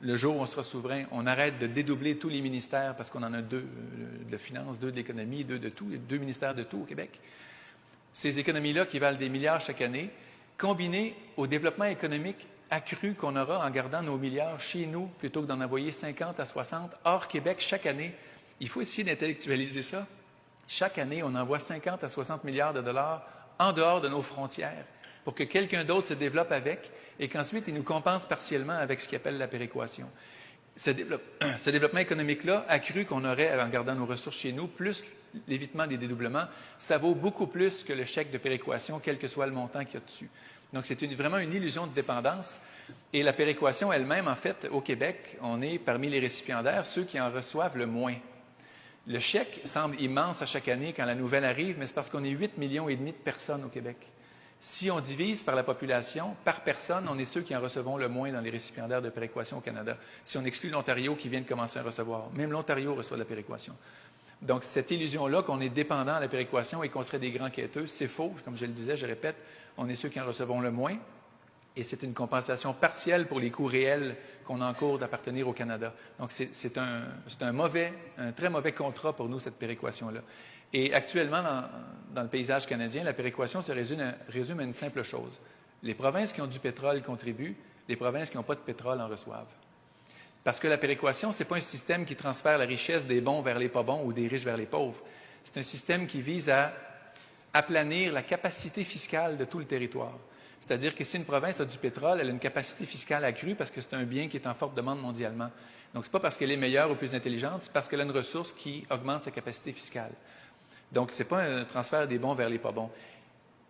le jour où on sera souverain, on arrête de dédoubler tous les ministères parce qu'on en a deux, de la finance, deux de l'économie, deux de tout, il y a deux ministères de tout au Québec. Ces économies-là qui valent des milliards chaque année, combinées au développement économique accru qu'on aura en gardant nos milliards chez nous plutôt que d'en envoyer 50 à 60 hors Québec chaque année. Il faut essayer d'intellectualiser ça. Chaque année, on envoie 50 à 60 milliards de dollars en dehors de nos frontières pour que quelqu'un d'autre se développe avec et qu'ensuite, il nous compense partiellement avec ce qu'il appelle la péréquation. Ce développement économique-là, accru qu'on aurait en gardant nos ressources chez nous, plus l'évitement des dédoublements, ça vaut beaucoup plus que le chèque de péréquation, quel que soit le montant qu'il y a dessus. Donc, c'est vraiment une illusion de dépendance. Et la péréquation elle-même, en fait, au Québec, on est parmi les récipiendaires, ceux qui en reçoivent le moins. Le chèque semble immense à chaque année quand la nouvelle arrive, mais c'est parce qu'on est 8,5 millions de personnes au Québec. Si on divise par la population, par personne, on est ceux qui en recevons le moins dans les récipiendaires de péréquation au Canada. Si on exclut l'Ontario qui vient de commencer à recevoir, même l'Ontario reçoit de la péréquation. Donc, cette illusion-là qu'on est dépendant à la péréquation et qu'on serait des grands quêteux, c'est faux. Comme je le disais, je répète, on est ceux qui en recevons le moins. Et c'est une compensation partielle pour les coûts réels qu'on encourt d'appartenir au Canada. Donc, c'est un très mauvais contrat pour nous, cette péréquation-là. Et actuellement, dans le paysage canadien, la péréquation se résume à une simple chose. Les provinces qui ont du pétrole contribuent, les provinces qui n'ont pas de pétrole en reçoivent. Parce que la péréquation, ce n'est pas un système qui transfère la richesse des bons vers les pas bons ou des riches vers les pauvres. C'est un système qui vise à aplanir la capacité fiscale de tout le territoire. C'est-à-dire que si une province a du pétrole, elle a une capacité fiscale accrue parce que c'est un bien qui est en forte demande mondialement. Donc, ce n'est pas parce qu'elle est meilleure ou plus intelligente, c'est parce qu'elle a une ressource qui augmente sa capacité fiscale. Donc, ce n'est pas un transfert des bons vers les pas bons.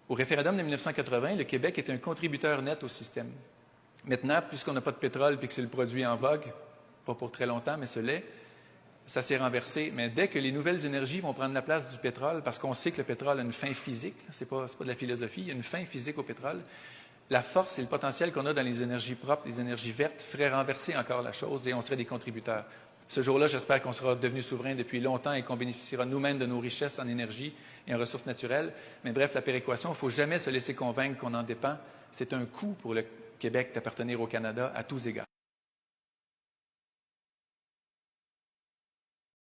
Au référendum de 1980, le Québec est un contributeur net au système. Maintenant, puisqu'on n'a pas de pétrole et que c'est le produit en vogue, pas pour très longtemps, mais ce l'est, ça s'est renversé. Mais dès que les nouvelles énergies vont prendre la place du pétrole, parce qu'on sait que le pétrole a une fin physique, ce n'est pas de la philosophie, il y a une fin physique au pétrole, la force et le potentiel qu'on a dans les énergies propres, les énergies vertes, feraient renverser encore la chose et on serait des contributeurs. Ce jour-là, j'espère qu'on sera devenu souverain depuis longtemps et qu'on bénéficiera nous-mêmes de nos richesses en énergie et en ressources naturelles. Mais bref, la péréquation, il ne faut jamais se laisser convaincre qu'on en dépend. C'est un coût pour le Québec d'appartenir au Canada à tous égards.